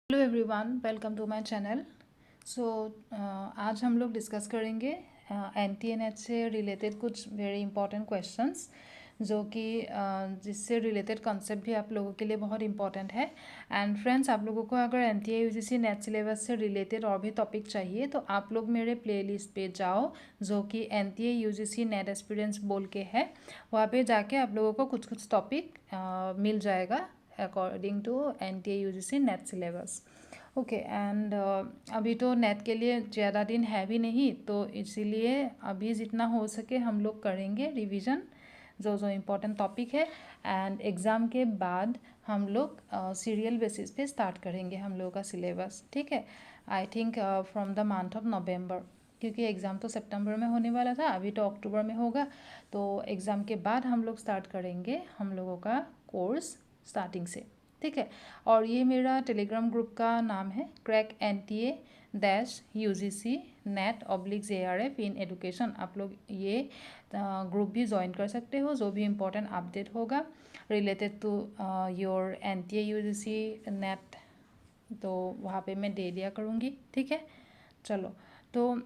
Hello everyone, welcome to my channel. So आज हम लोग डिस्कस करेंगे NTNH से रिलेटेड कुछ वेरी इंपॉर्टेंट क्वेश्चंस जो कि जिससे रिलेटेड कॉन्सेप्ट भी आप लोगों के लिए बहुत इंपॉर्टेंट है। एंड फ्रेंड्स, आप लोगों को अगर NTA UGC नेट सिलेबस से रिलेटेड और भी टॉपिक चाहिए तो आप लोग मेरे प्लेलिस्ट पे जाओ जो कि NTA UGC नेट एक्सपीरियंस बोल के है। वहाँ पे जाके आप लोगों को कुछ कुछ टॉपिक मिल जाएगा according to NTA UGC NET syllabus. Okay and अभी तो नेट के लिए ज़्यादा दिन है भी नहीं, तो इसीलिए अभी जितना हो सके हम लोग करेंगे रिवीजन जो जो इम्पोर्टेंट टॉपिक है। एंड एग्ज़ाम के बाद हम लोग सीरियल बेसिस पे स्टार्ट करेंगे हम लोगों का सिलेबस। ठीक है, I think from the month of November, क्योंकि एग्ज़ाम तो सितंबर में होने वाला था, अभी तो अक्टूबर में होगा। तो एग्ज़ाम के बाद हम लोग स्टार्ट करेंगे हम लोगों का कोर्स स्टार्टिंग से। ठीक है, और ये मेरा टेलीग्राम ग्रुप का नाम है क्रैक NTA-UGC NET/JRF इन एडुकेशन। आप लोग ये ग्रुप भी ज्वाइन कर सकते हो। जो भी इम्पोर्टेंट अपडेट होगा related to your NTA UGC NET तो वहाँ पे मैं दे दिया करूँगी। ठीक है, चलो। तो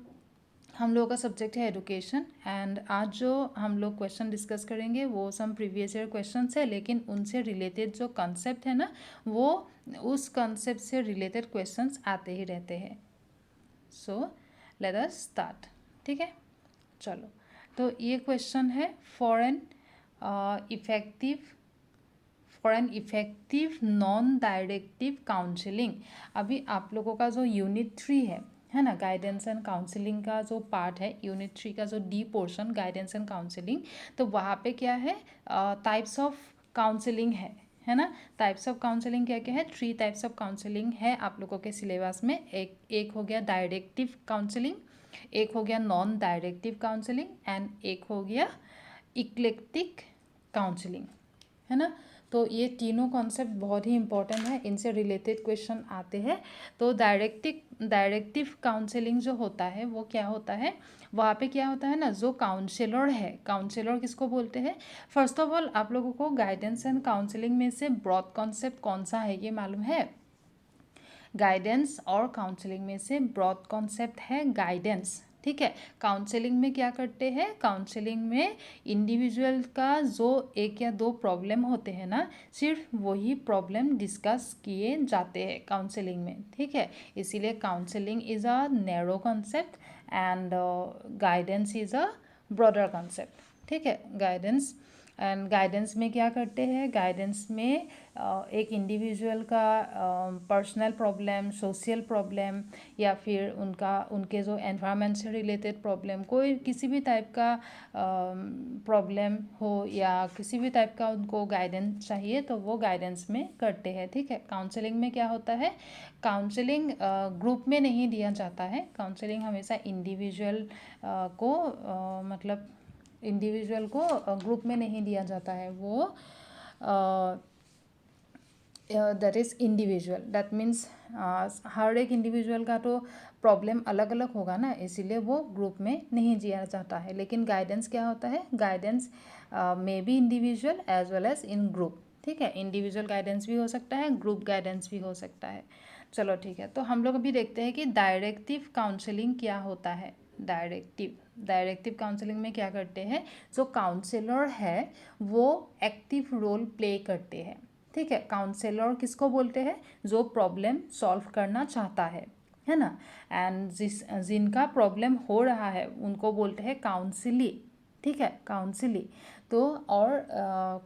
हम लोगों का सब्जेक्ट है एडुकेशन एंड आज जो हम लोग क्वेश्चन डिस्कस करेंगे वो सम प्रीवियस ईयर क्वेश्चंस है, लेकिन उनसे रिलेटेड जो कंसेप्ट है ना वो उस कंसेप्ट से रिलेटेड क्वेश्चंस आते ही रहते हैं। So let us start. ठीक है, चलो। तो ये क्वेश्चन है for an effective non directive counselling. अभी आप लोगों का जो यूनिट 3 है ना, गाइडेंस एंड काउंसलिंग का जो पार्ट है, यूनिट 3 का जो D portion guidance and counselling, तो वहाँ पे क्या है, टाइप्स ऑफ काउंसलिंग है ना। टाइप्स ऑफ काउंसलिंग क्या क्या है, 3 टाइप्स ऑफ काउंसलिंग है आप लोगों के सिलेबस में। एक हो गया डायरेक्टिव काउंसलिंग, एक हो गया नॉन डायरेक्टिव काउंसलिंग एंड एक हो गया इक्लेक्टिक काउंसलिंग, है ना। तो ये तीनों कॉन्सेप्ट बहुत ही इंपॉर्टेंट है, इनसे रिलेटेड क्वेश्चन आते हैं। तो डायरेक्टिव काउंसलिंग जो होता है वो क्या होता है, वहाँ पे क्या होता है ना, जो काउंसलर है, काउंसलर किसको बोलते हैं। फर्स्ट ऑफ ऑल आप लोगों को गाइडेंस एंड काउंसलिंग में से ब्रॉड कॉन्सेप्ट कौन सा है ये मालूम है। गाइडेंस और काउंसलिंग में से ब्रॉड कॉन्सेप्ट है गाइडेंस। ठीक है, काउंसलिंग में क्या करते हैं, काउंसलिंग में इंडिविजुअल का जो एक या दो प्रॉब्लम होते हैं ना, सिर्फ वही प्रॉब्लम डिस्कस किए जाते हैं काउंसलिंग में। ठीक है, इसीलिए counselling is a narrow concept and guidance is a broader concept. ठीक है, गाइडेंस एंड गाइडेंस में क्या करते हैं, गाइडेंस में एक इंडिविजुअल का पर्सनल प्रॉब्लम, सोशल प्रॉब्लम या फिर उनके जो एनवायरनमेंट से रिलेटेड प्रॉब्लम, कोई किसी भी टाइप का प्रॉब्लम हो या किसी भी टाइप का उनको गाइडेंस चाहिए तो वो गाइडेंस में करते हैं। ठीक है, काउंसलिंग में क्या होता है, काउंसलिंग ग्रुप में नहीं दिया जाता है। काउंसलिंग हमेशा इंडिविजुअल को मतलब इंडिविजुअल को ग्रुप में नहीं दिया जाता है। वो that is individual, that means हर एक इंडिविजुअल का तो प्रॉब्लम अलग अलग होगा ना, इसीलिए वो ग्रुप में नहीं दिया जाता है। लेकिन गाइडेंस क्या होता है, guidance may be individual as well as in group. ठीक है, इंडिविजुअल गाइडेंस भी हो सकता है, ग्रुप गाइडेंस भी हो सकता है। चलो ठीक है, तो हम लोग अभी देखते हैं कि डायरेक्टिव काउंसलिंग क्या होता है। डायरेक्टिव काउंसलिंग में क्या करते हैं, जो काउंसलर है वो एक्टिव रोल प्ले करते हैं। ठीक है, काउंसलर किसको बोलते हैं, जो प्रॉब्लम सॉल्व करना चाहता है ना। एंड जिनका प्रॉब्लम हो रहा है उनको बोलते हैं काउंसिली। ठीक है, काउंसिली। तो और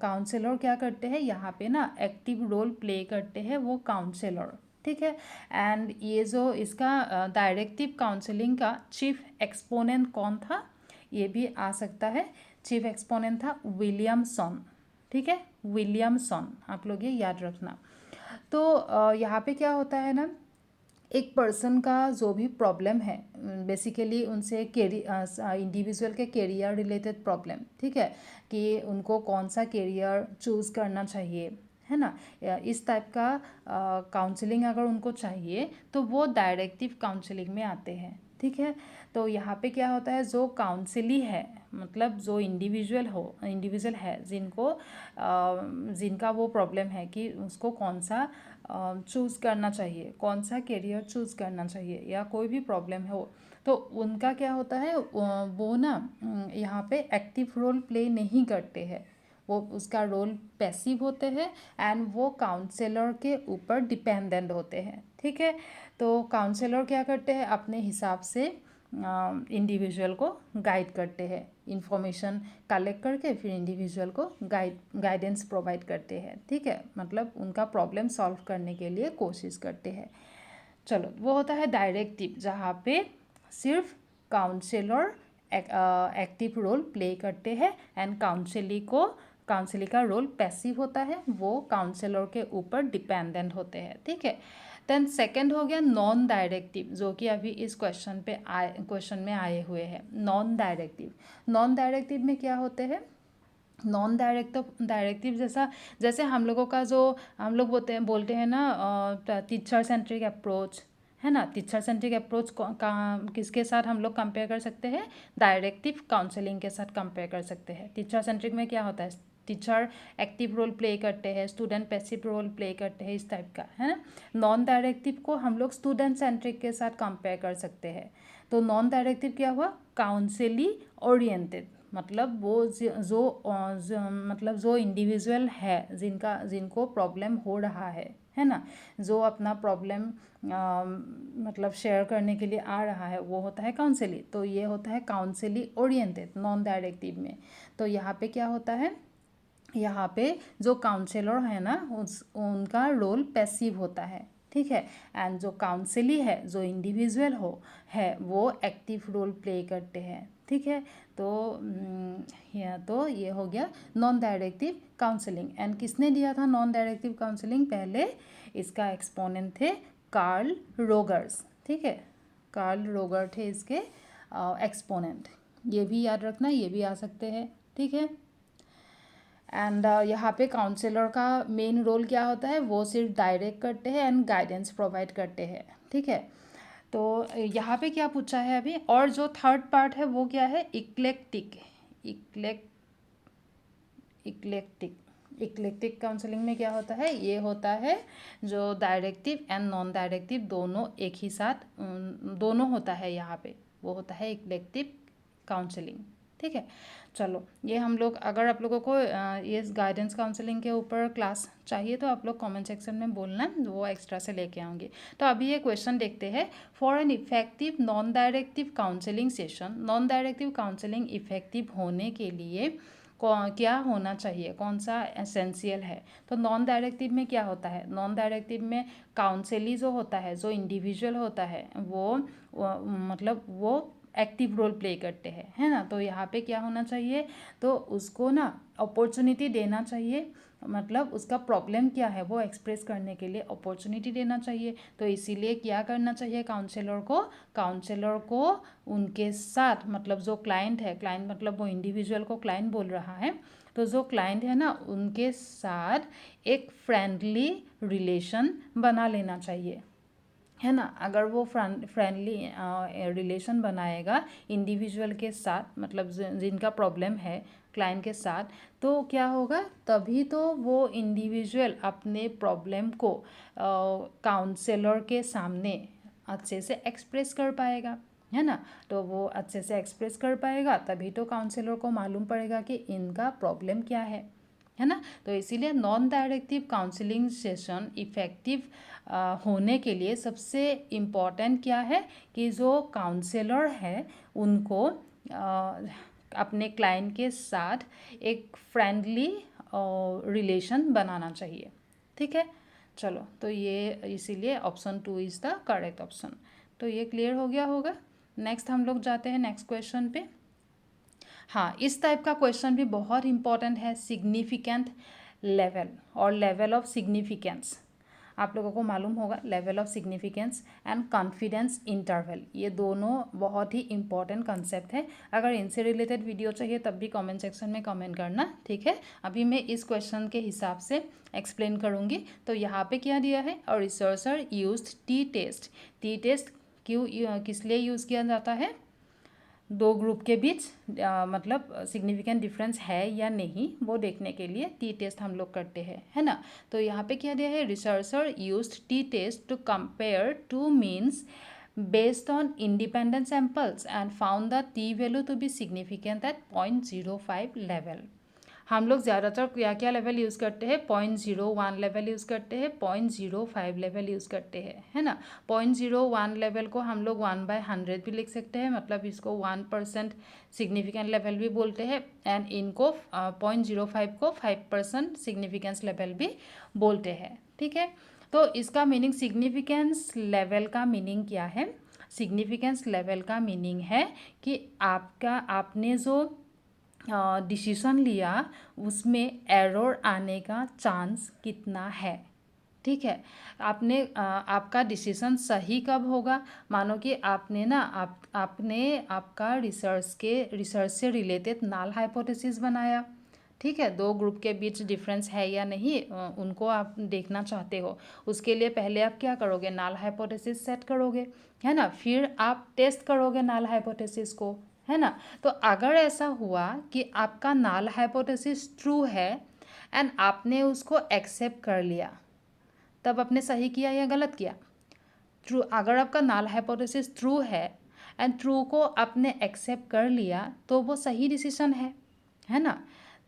काउंसलर क्या करते हैं यहाँ पे ना, एक्टिव रोल प्ले करते हैं वो काउंसलर। ठीक है, एंड ये जो इसका डायरेक्टिव काउंसलिंग का चीफ एक्सपोनेंट कौन था, ये भी आ सकता है। चीफ एक्सपोनेंट था विलियमसन। ठीक है, विलियमसन, आप लोग ये याद रखना। तो यहाँ पे क्या होता है ना, एक पर्सन का जो भी प्रॉब्लम है, बेसिकली उनसे इंडिविजुअल के कैरियर रिलेटेड प्रॉब्लम। ठीक है, कि उनको कौन सा कैरियर चूज़ करना चाहिए, है ना, इस टाइप का काउंसलिंग अगर उनको चाहिए तो वो डायरेक्टिव काउंसलिंग में आते हैं। ठीक है। तो यहाँ पे क्या होता है, जो काउंसिली है मतलब जो इंडिविजुअल है जिनका वो प्रॉब्लम है कि उसको कौन सा चूज़ करना चाहिए, कौन सा करियर चूज़ करना चाहिए या कोई भी प्रॉब्लम हो, तो उनका क्या होता है वो ना यहाँ पे एक्टिव रोल प्ले नहीं करते हैं, वो उसका रोल पैसिव होते हैं एंड वो काउंसलर के ऊपर डिपेंडेंट होते हैं। ठीक है। तो काउंसलर क्या करते हैं, अपने हिसाब से इंडिविजुअल को गाइड करते हैं, इंफॉर्मेशन कलेक्ट करके फिर इंडिविजुअल को गाइडेंस प्रोवाइड करते हैं। ठीक है, मतलब उनका प्रॉब्लम सॉल्व करने के लिए कोशिश करते हैं। चलो, वो होता है डायरेक्टिव, जहाँ पे सिर्फ काउंसलर एक्टिव रोल प्ले करते हैं एंड काउंसली का रोल पैसिव होता है, वो काउंसलर के ऊपर डिपेंडेंट होते हैं। ठीक है। देन सेकंड हो गया नॉन डायरेक्टिव, जो कि अभी इस क्वेश्चन में आए हुए हैं। नॉन डायरेक्टिव में क्या होते हैं, नॉन डायरेक्टिव जैसे हम लोगों का जो हम लोग बोलते हैं ना टीचर सेंट्रिक अप्रोच है ना। टीचर सेंट्रिक अप्रोच किसके साथ हम लोग कंपेयर कर सकते हैं, डायरेक्टिव काउंसलिंग के साथ कंपेयर कर सकते हैं। टीचर सेंट्रिक में क्या होता है, टीचर एक्टिव रोल प्ले करते हैं, स्टूडेंट पैसिव रोल प्ले करते हैं, इस टाइप का है ना। नॉन डायरेक्टिव को हम लोग स्टूडेंट सेंट्रिक के साथ कंपेयर कर सकते हैं। तो नॉन डायरेक्टिव क्या हुआ, काउंसली ओरिएंटेड, मतलब वो मतलब जो इंडिविजुअल है जिनको प्रॉब्लम हो रहा है ना, जो अपना प्रॉब्लम मतलब शेयर करने के लिए आ रहा है, वो होता है काउंसली। तो ये होता है काउंसली ओरिएंटेड नॉन डायरेक्टिव में। तो यहाँ पे क्या होता है, यहाँ पे जो काउंसलर है ना उनका रोल पैसिव होता है। ठीक है। एंड जो काउंसली है, जो इंडिविजुअल है वो एक्टिव रोल प्ले करते हैं। ठीक है। तो ये हो गया नॉन डायरेक्टिव काउंसलिंग। एंड किसने दिया था नॉन डायरेक्टिव काउंसलिंग, पहले इसका एक्सपोनेंट थे कार्ल रोगर्स। ठीक है, कार्ल रोगर थे इसके एक्सपोनेंट। ये भी याद रखना, ये भी आ सकते हैं। ठीक है। एंड यहाँ पे काउंसलर का मेन रोल क्या होता है, वो सिर्फ डायरेक्ट करते हैं एंड गाइडेंस प्रोवाइड करते हैं। ठीक है। तो यहाँ पे क्या पूछा है अभी, और जो थर्ड पार्ट है वो क्या है, इक्लेक्टिक काउंसलिंग में क्या होता है, ये होता है जो डायरेक्टिव एंड नॉन डायरेक्टिव दोनों एक ही साथ दोनों होता है यहाँ पे, वो होता है इक्लेक्टिव काउंसलिंग। ठीक है। चलो, ये हम लोग, अगर आप लोगों को ये गाइडेंस काउंसलिंग के ऊपर क्लास चाहिए तो आप लोग कमेंट सेक्शन में बोलना, वो एक्स्ट्रा से लेके आऊँगी। तो अभी ये क्वेश्चन देखते हैं, for an effective non directive counselling session, non directive counselling effective होने के लिए क्या होना चाहिए, कौन सा एसेंशियल है। तो नॉन डायरेक्टिव में क्या होता है, नॉन डायरेक्टिव में काउंसली जो होता है, जो इंडिविजुअल होता है, वो मतलब वो एक्टिव रोल प्ले करते हैं, है ना। तो यहाँ पे क्या होना चाहिए, तो उसको ना अपॉर्चुनिटी देना चाहिए, मतलब उसका प्रॉब्लम क्या है वो एक्सप्रेस करने के लिए अपॉर्चुनिटी देना चाहिए। तो इसीलिए क्या करना चाहिए, काउंसलर को उनके साथ, मतलब जो क्लाइंट है, क्लाइंट मतलब वो इंडिविजुअल को क्लाइंट बोल रहा है, तो जो क्लाइंट है ना उनके साथ एक फ्रेंडली रिलेशन बना लेना चाहिए, है ना। अगर वो फ्रेंडली रिलेशन बनाएगा इंडिविजुअल के साथ, मतलब जिनका प्रॉब्लम है क्लाइंट के साथ, तो क्या होगा, तभी तो वो इंडिविजुअल अपने प्रॉब्लम को काउंसलर के सामने अच्छे से एक्सप्रेस कर पाएगा, है ना। तो वो अच्छे से एक्सप्रेस कर पाएगा, तभी तो काउंसलर को मालूम पड़ेगा कि इनका प्रॉब्लम क्या है ना। तो इसीलिए non directive counselling session effective होने के लिए सबसे इम्पॉर्टेंट क्या है कि जो काउंसलर है उनको अपने क्लाइंट के साथ एक फ्रेंडली रिलेशन बनाना चाहिए। ठीक है। चलो, तो ये इसीलिए option 2 is the correct option. तो ये क्लियर हो गया होगा। नेक्स्ट हम लोग जाते हैं नेक्स्ट क्वेश्चन पे। हाँ, इस टाइप का क्वेश्चन भी बहुत इंपॉर्टेंट है, सिग्निफिकेंट लेवल और लेवल ऑफ सिग्निफिकेंस। आप लोगों को मालूम होगा level of significance and confidence interval, ये दोनों बहुत ही इंपॉर्टेंट कंसेप्ट है। अगर इनसे रिलेटेड वीडियो चाहिए तब भी कमेंट सेक्शन में कमेंट करना। ठीक है। अभी मैं इस क्वेश्चन के हिसाब से एक्सप्लेन करूँगी। तो यहाँ पे क्या दिया है, और रिसर्चर यूज्ड टी टेस्ट क्यों किस लिए यूज़ किया जाता है? दो ग्रुप के बीच मतलब सिग्निफिकेंट डिफरेंस है या नहीं वो देखने के लिए टी टेस्ट हम लोग करते हैं, है ना। तो यहाँ पे क्या दिया है, researcher used t test to compare two means based on independent samples and found the t value to be significant at 0.05 level। हम लोग ज़्यादातर क्या क्या लेवल यूज़ करते हैं? 0.01 लेवल यूज़ करते हैं, 0.05 लेवल यूज़ करते हैं, है ना। 0.01 लेवल को हम लोग 1/100 भी लिख सकते हैं, मतलब इसको 1% सिग्निफिकेंट लेवल भी बोलते हैं। एंड इनको 0.05 को 5% सिग्निफिकेंस लेवल भी बोलते हैं, ठीक है। तो इसका मीनिंग, सिग्निफिकेंस लेवल का मीनिंग क्या है? सिग्निफिकेंस लेवल का मीनिंग है कि आपने जो डिसीजन लिया उसमें एरर आने का चांस कितना है, ठीक है। आपका डिसीजन सही कब होगा? मानो कि आपने आपका रिसर्च से रिलेटेड नल हाइपोथेसिस बनाया, ठीक है। दो ग्रुप के बीच डिफरेंस है या नहीं उनको आप देखना चाहते हो। उसके लिए पहले आप क्या करोगे? नल हाइपोथेसिस सेट करोगे, है ना। फिर आप टेस्ट करोगे नल हाइपोथेसिस को, है ना। तो अगर ऐसा हुआ कि आपका नल हाइपोथेसिस ट्रू है एंड आपने उसको एक्सेप्ट कर लिया, तब आपने सही किया या गलत किया? ट्रू। अगर आपका नल हाइपोथेसिस ट्रू है एंड ट्रू को आपने एक्सेप्ट कर लिया तो वो सही डिसीजन है ना।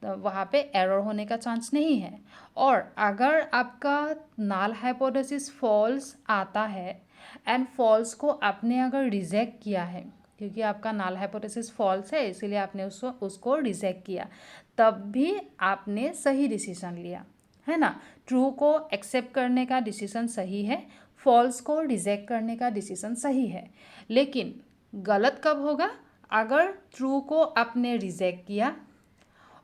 तो वहाँ पे एरर होने का चांस नहीं है। और अगर आपका नल हाइपोथेसिस फॉल्स आता है एंड फॉल्स को आपने अगर रिजेक्ट किया है, क्योंकि आपका नल हाइपोथेसिस फॉल्स है इसीलिए आपने उसको रिजेक्ट किया, तब भी आपने सही डिसीजन लिया, है ना। ट्रू को एक्सेप्ट करने का डिसीजन सही है, फॉल्स को रिजेक्ट करने का डिसीजन सही है। लेकिन गलत कब होगा? अगर ट्रू को आपने रिजेक्ट किया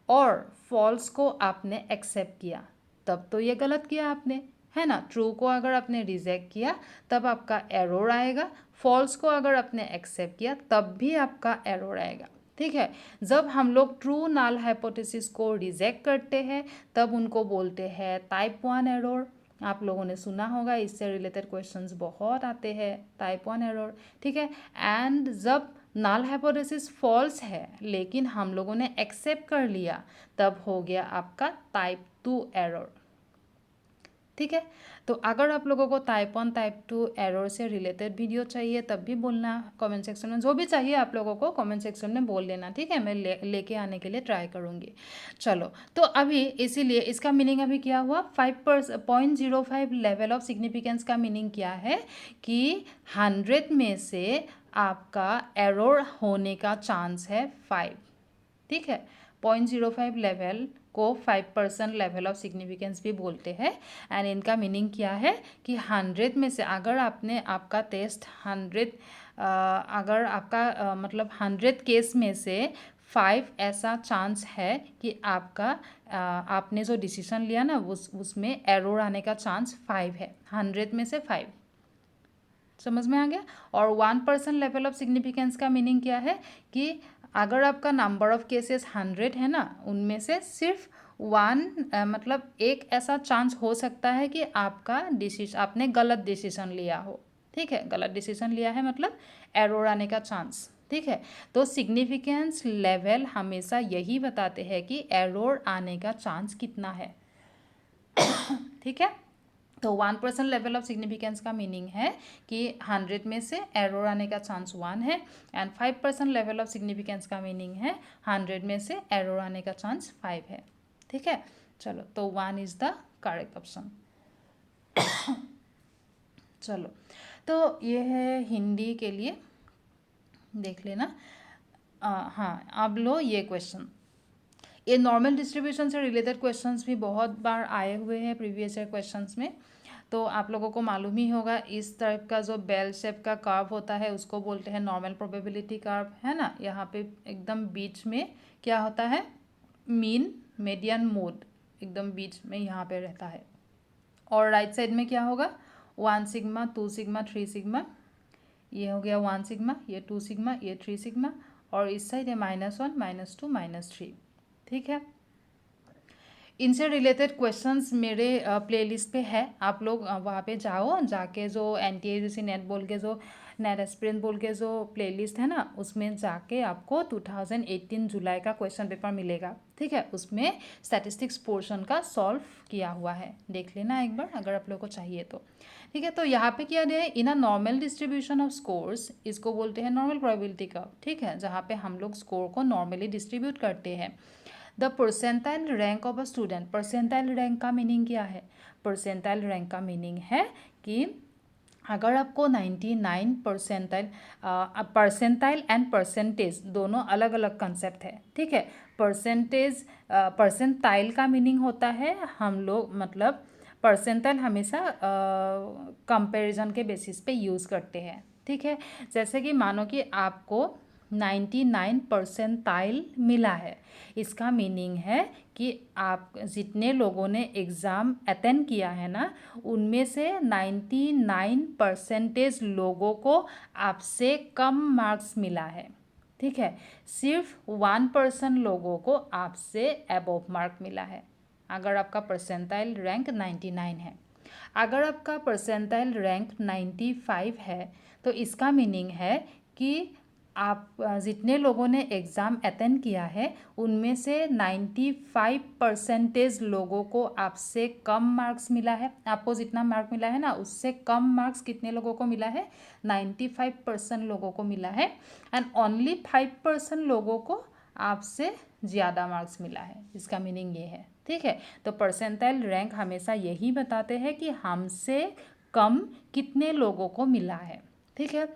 और फॉल्स को आपने एक्सेप्ट किया, तब तो ये गलत किया आपने, है ना। ट्रू को अगर आपने रिजेक्ट किया तब आपका एरर आएगा, फॉल्स को अगर आपने एक्सेप्ट किया तब भी आपका एरर आएगा, ठीक है। जब हम लोग ट्रू नल हाइपोथेसिस को रिजेक्ट करते हैं तब उनको बोलते हैं टाइप 1 एरर। आप लोगों ने सुना होगा, इससे रिलेटेड क्वेश्चंस बहुत आते हैं, टाइप 1 एरर, ठीक है। एंड जब नल हाइपोथेसिस फॉल्स है लेकिन हम लोगों ने एक्सेप्ट कर लिया, तब हो गया आपका टाइप 2 एरर, ठीक है। तो अगर आप लोगों को टाइप 1 टाइप 2 एरर से रिलेटेड वीडियो चाहिए तब भी बोलना कमेंट सेक्शन में, जो भी चाहिए आप लोगों को कमेंट सेक्शन में बोल देना, ठीक है। मैं लेके आने के लिए ट्राई करूँगी। चलो, तो अभी इसीलिए इसका मीनिंग अभी क्या हुआ? 0.05 लेवल ऑफ सिग्निफिकेंस का मीनिंग क्या है कि 100 में से आपका एरर होने का चांस है 5, ठीक है। 0.05 लेवल को 5% लेवल ऑफ सिग्निफिकेंस भी बोलते हैं। एंड इनका मीनिंग क्या है कि 100 में से अगर आपका टेस्ट 100 अगर आपका मतलब 100 केस में से 5 ऐसा चांस है कि आपने जो डिसीजन लिया ना उसमें एरर आने का चांस 5 है, 100 में से 5। समझ में आ गया? और 1% लेवल ऑफ सिग्निफिकेंस का मीनिंग क्या है कि अगर आपका नंबर ऑफ केसेस 100 है ना, उनमें से सिर्फ 1 मतलब एक ऐसा चांस हो सकता है कि आपने गलत डिसीजन लिया हो, ठीक है। गलत डिसीजन लिया है मतलब एरर आने का चांस, ठीक है। तो सिग्निफिकेंस लेवल हमेशा यही बताते हैं कि एरर आने का चांस कितना है, ठीक है। तो 1% लेवल ऑफ सिग्निफिकेंस का मीनिंग है कि 100 में से एरर आने का चांस 1 है। एंड 5% लेवल ऑफ सिग्निफिकेंस का मीनिंग है 100 में से एरर आने का चांस 5 है, ठीक है। चलो, तो 1 इज़ द करेक्ट ऑप्शन। चलो, तो ये है हिंदी के लिए, देख लेना। हाँ, अब लो ये क्वेश्चन। ये नॉर्मल डिस्ट्रीब्यूशन से रिलेटेड क्वेश्चंस भी बहुत बार आए हुए हैं प्रीवियस ईयर क्वेश्चंस में। तो आप लोगों को मालूम ही होगा, इस टाइप का जो बेल शेप का कर्व होता है उसको बोलते हैं नॉर्मल प्रोबेबिलिटी कर्व, है ना। यहाँ पे एकदम बीच में क्या होता है? मीन, मीडियन, मोड एकदम बीच में यहाँ पे रहता है। और राइट साइड में क्या होगा? 1 सिग्मा, 2 सिग्मा, 3 सिग्मा। ये हो गया 1 सिग्मा, ये 2 सिग्मा, ये 3 सिग्मा। और इस साइड है -1, -2, -3, ठीक है। इनसे रिलेटेड क्वेश्चंस मेरे प्लेलिस्ट पे है, आप लोग वहाँ पे जाओ, जाके जो NTA नेट बोल के जो नेट एस्पिरेंट बोल के जो प्लेलिस्ट है ना, उसमें जाके आपको 2018 जुलाई का क्वेश्चन पेपर मिलेगा, ठीक है। उसमें स्टैटिस्टिक्स पोर्शन का सॉल्व किया हुआ है, देख लेना एक बार अगर आप लोग को चाहिए तो, ठीक है। तो यहाँ पे किया गया है in a normal distribution of scores, इसको बोलते हैं नॉर्मल प्रोबेबिलिटी कर्व, ठीक है, जहाँ पे हम लोग स्कोर को नॉर्मली डिस्ट्रीब्यूट करते हैं। The percentile rank of a student, percentile rank का मीनिंग क्या है? परसेंटाइल रैंक का मीनिंग है कि अगर आपको 99 परसेंटाइल, परसेंटाइल एंड परसेंटेज दोनों अलग अलग कंसेप्ट है, ठीक है। परसेंटेज, परसेंटाइल का मीनिंग होता है हम लोग मतलब परसेंटाइल हमेशा कंपैरिजन के बेसिस पे यूज़ करते हैं, ठीक है। जैसे कि मानो कि आपको 99 परसेंटाइल मिला है, इसका मीनिंग है कि आप जितने लोगों ने एग्ज़ाम अटेंड किया है ना, उनमें से 99% लोगों को आपसे कम मार्क्स मिला है, ठीक है। सिर्फ 1% लोगों को आपसे अबव मार्क मिला है अगर आपका परसेंटाइल रैंक 99 है। अगर आपका परसेंटाइल रैंक 95 है तो इसका मीनिंग है कि आप जितने लोगों ने एग्ज़ाम अटेंड किया है उनमें से 95% लोगों को आपसे कम मार्क्स मिला है। आपको जितना मार्क मिला है ना, उससे कम मार्क्स कितने लोगों को मिला है? 95% लोगों को मिला है। एंड ओनली 5% लोगों को आपसे ज़्यादा मार्क्स मिला है, इसका मीनिंग ये है, ठीक है। तो परसेंटाइल रैंक हमेशा यही बताते हैं कि हमसे कम कितने लोगों को मिला है, ठीक है।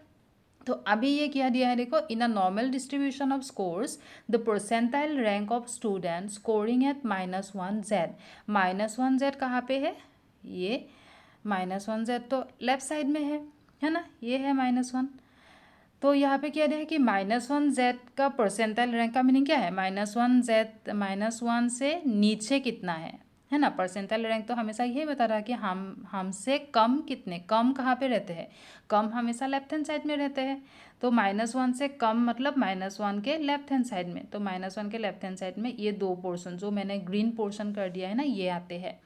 तो अभी ये क्या दिया है देखो, in a normal distribution of scores the percentile rank of student scoring at -1Z। -1Z कहाँ पे है? ये -1Z तो लेफ्ट साइड में है ना, ये है -1। तो यहाँ पे क्या है कि -1Z का परसेंटाइल रैंक का मीनिंग क्या है? -1Z, -1 से नीचे कितना है ना। परसेंटाइल रैंक तो हमेशा यही बता रहा है कि हमसे कम कितने, कम कहाँ पे रहते हैं? कम हमेशा लेफ्ट हैंड साइड में रहते हैं। तो -1 से कम मतलब -1 के लेफ्ट हैंड साइड में। तो -1 के लेफ्ट हैंड साइड में ये दो पोर्शन जो मैंने ग्रीन पोर्शन कर दिया है ना, ये आते हैं।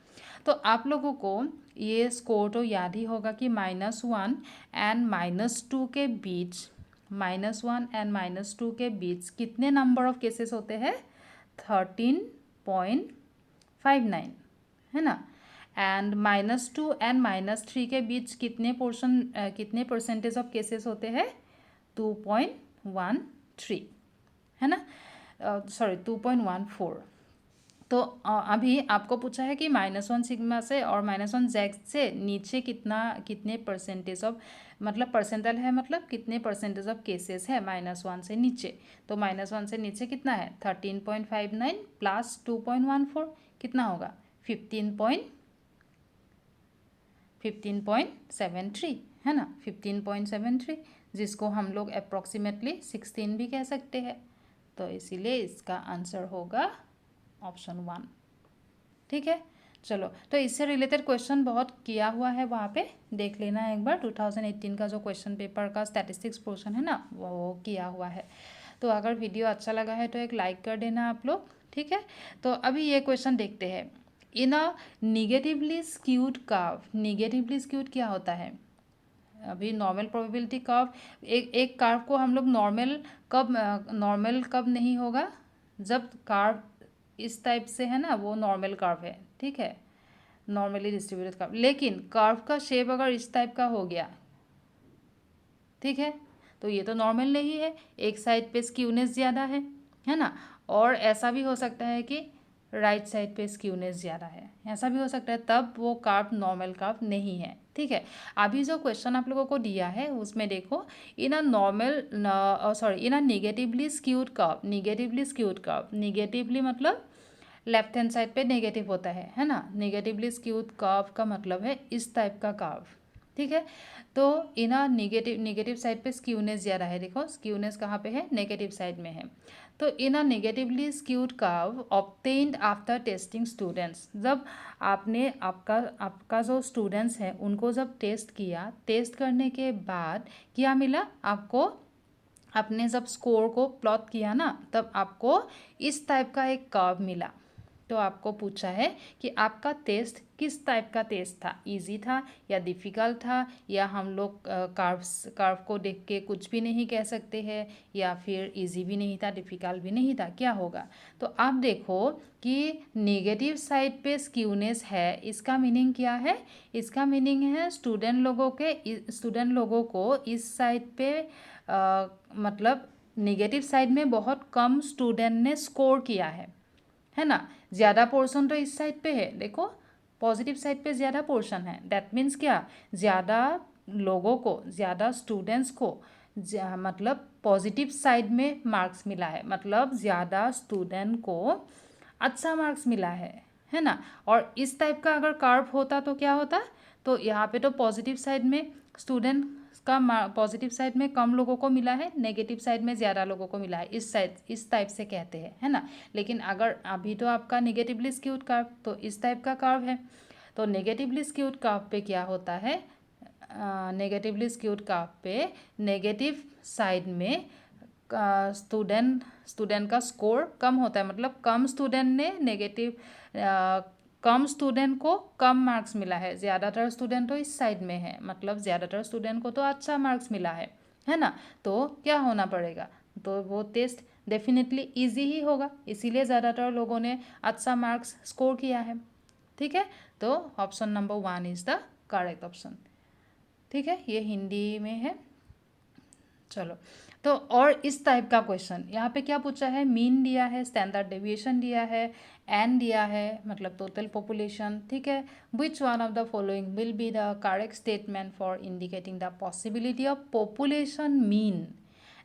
तो आप लोगों को ये स्कोर तो याद ही होगा कि -1 एंड -2 के बीच, -1 एंड -2 के बीच कितने नंबर ऑफ केसेस होते हैं? 13.59 है ना। एंड -2 एंड -3 के बीच कितने कितने परसेंटेज ऑफ केसेस होते हैं? 2.13 है ना, सॉरी 2.14। तो अभी आपको पूछा है कि -1 सिग्मा से और -1 जेड से नीचे कितने परसेंटेज ऑफ, मतलब परसेंटाइल है मतलब कितने परसेंटेज ऑफ केसेस है -1 से नीचे। तो -1 से नीचे कितना है? 13.59 प्लस 2.14 कितना होगा? 15.73 है ना, 15.73, जिसको हम लोग अप्रॉक्सीमेटली 16 भी कह सकते हैं। तो इसीलिए इसका आंसर होगा ऑप्शन 1, ठीक है। चलो, तो इससे रिलेटेड क्वेश्चन बहुत किया हुआ है, वहाँ पे देख लेना एक बार। 2018 का जो क्वेश्चन पेपर का स्टैटिस्टिक्स पोर्शन है ना, वो किया हुआ है। तो अगर वीडियो अच्छा लगा है तो एक लाइक कर देना आप लोग, ठीक है। तो अभी ये क्वेश्चन देखते हैं। In a negatively skewed curve, negatively skewed क्या होता है? अभी नॉर्मल प्रोबेबिलिटी कर्व, एक कर्व को हम लोग नॉर्मल कब नहीं होगा? जब कर्व इस टाइप से है ना, वो नॉर्मल कर्व है, ठीक है, नॉर्मली डिस्ट्रीब्यूटेड कर्व। लेकिन कर्व का शेप अगर इस टाइप का हो गया, ठीक है, तो ये तो नॉर्मल नहीं है, एक साइड पे स्क्यूनेस ज़्यादा है ना। और ऐसा भी हो सकता है कि राइट साइड पे स्क्यूनेस ज़्यादा है, ऐसा भी हो सकता है, तब वो कर्व नॉर्मल कर्व नहीं है, ठीक है। अभी जो क्वेश्चन आप लोगों को दिया है उसमें देखो, in a negatively skewed curve, negatively skewed curve, negatively मतलब लेफ्ट हैंड साइड पे नेगेटिव होता है ना। नेगेटिवली स्क्यूड कर्व का मतलब है इस टाइप का कर्व, ठीक है। तो इन नेगेटिव साइड पे स्क्यूनेस ज़्यादा है, देखो स्क्यूनेस कहाँ पे है? नेगेटिव साइड में है। तो in a negatively skewed curve obtained after testing students, जब आपका जो स्टूडेंट्स हैं उनको जब टेस्ट किया, टेस्ट करने के बाद क्या मिला आपको? आपने जब स्कोर को प्लॉट किया ना, तब आपको इस टाइप का एक कर्व मिला। तो आपको पूछा है कि आपका टेस्ट किस टाइप का टेस्ट था, इजी था या डिफ़िकल्ट था, या हम लोग कर्व को देख के कुछ भी नहीं कह सकते हैं, या फिर इजी भी नहीं था डिफ़िकल्ट भी नहीं था, क्या होगा। तो आप देखो कि नेगेटिव साइड पे स्क्यूनेस है, इसका मीनिंग क्या है, इसका मीनिंग है स्टूडेंट लोगों को इस साइड पे मतलब नेगेटिव साइड में बहुत कम स्टूडेंट ने स्कोर किया है ना। ज़्यादा पोर्शन तो इस साइड पे है, देखो पॉजिटिव साइड पे ज़्यादा पोर्शन है, दैट मीन्स क्या, ज़्यादा लोगों को, ज़्यादा स्टूडेंट्स को मतलब पॉजिटिव साइड में मार्क्स मिला है, मतलब ज़्यादा स्टूडेंट को अच्छा मार्क्स मिला है ना। और इस टाइप का अगर कर्व होता तो क्या होता, तो यहाँ पे तो पॉजिटिव साइड में स्टूडेंट का पॉजिटिव साइड में कम लोगों को मिला है, नेगेटिव साइड में ज़्यादा लोगों को मिला है, इस टाइप से कहते हैं, है ना। लेकिन अगर अभी तो आपका नेगेटिवली स्क्यूड कर्व, तो इस टाइप का कर्व है। तो नेगेटिवली स्क्यूड कर्व पे क्या होता है, नेगेटिवली स्क्यूड कर्व पे नेगेटिव साइड में स्टूडेंट का स्कोर कम होता है, मतलब कम स्टूडेंट ने कम स्टूडेंट को कम मार्क्स मिला है, ज़्यादातर स्टूडेंट तो इस साइड में है, मतलब ज़्यादातर स्टूडेंट को तो अच्छा मार्क्स मिला है ना। तो क्या होना पड़ेगा, तो वो टेस्ट डेफिनेटली इजी ही होगा, इसीलिए ज़्यादातर लोगों ने अच्छा मार्क्स स्कोर किया है। ठीक है, तो option number 1 is the correct option. ठीक है, ये हिंदी में है। चलो, तो और इस टाइप का क्वेश्चन यहाँ पे क्या पूछा है, मीन दिया है, स्टैंडर्ड डेविएशन दिया है, एन दिया है, मतलब टोटल पॉपुलेशन। ठीक है, which one of the following will be the correct statement for indicating the possibility of population mean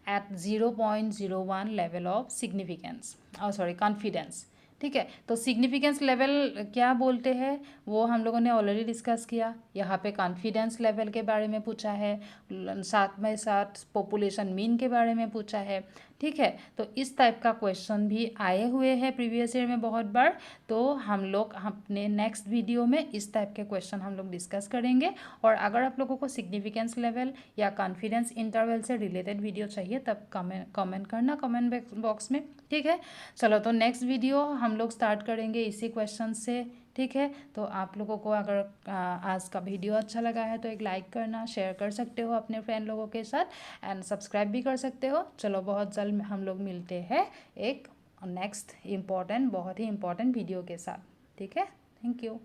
at 0.01 level of significance, sorry confidence. ठीक है, तो सिग्निफिकेंस लेवल क्या बोलते हैं वो हम लोगों ने ऑलरेडी डिस्कस किया। यहाँ पे कॉन्फिडेंस लेवल के बारे में पूछा है, साथ में साथ पॉपुलेशन मीन के बारे में पूछा है। ठीक है, तो इस टाइप का क्वेश्चन भी आए हुए हैं प्रीवियस ईयर में बहुत बार। तो हम लोग अपने नेक्स्ट वीडियो में इस टाइप के क्वेश्चन हम लोग डिस्कस करेंगे। और अगर आप लोगों को सिग्निफिकेंस लेवल या कॉन्फिडेंस इंटरवल से रिलेटेड वीडियो चाहिए तब कमेंट करना कमेंट बॉक्स में। ठीक है, चलो तो नेक्स्ट वीडियो हम लोग स्टार्ट करेंगे इसी क्वेश्चन से। ठीक है, तो आप लोगों को अगर आज का वीडियो अच्छा लगा है तो एक लाइक करना, शेयर कर सकते हो अपने फ्रेंड लोगों के साथ, एंड सब्सक्राइब भी कर सकते हो। चलो, बहुत जल्द हम लोग मिलते हैं एक नेक्स्ट बहुत ही इम्पोर्टेंट वीडियो के साथ। ठीक है, थैंक यू।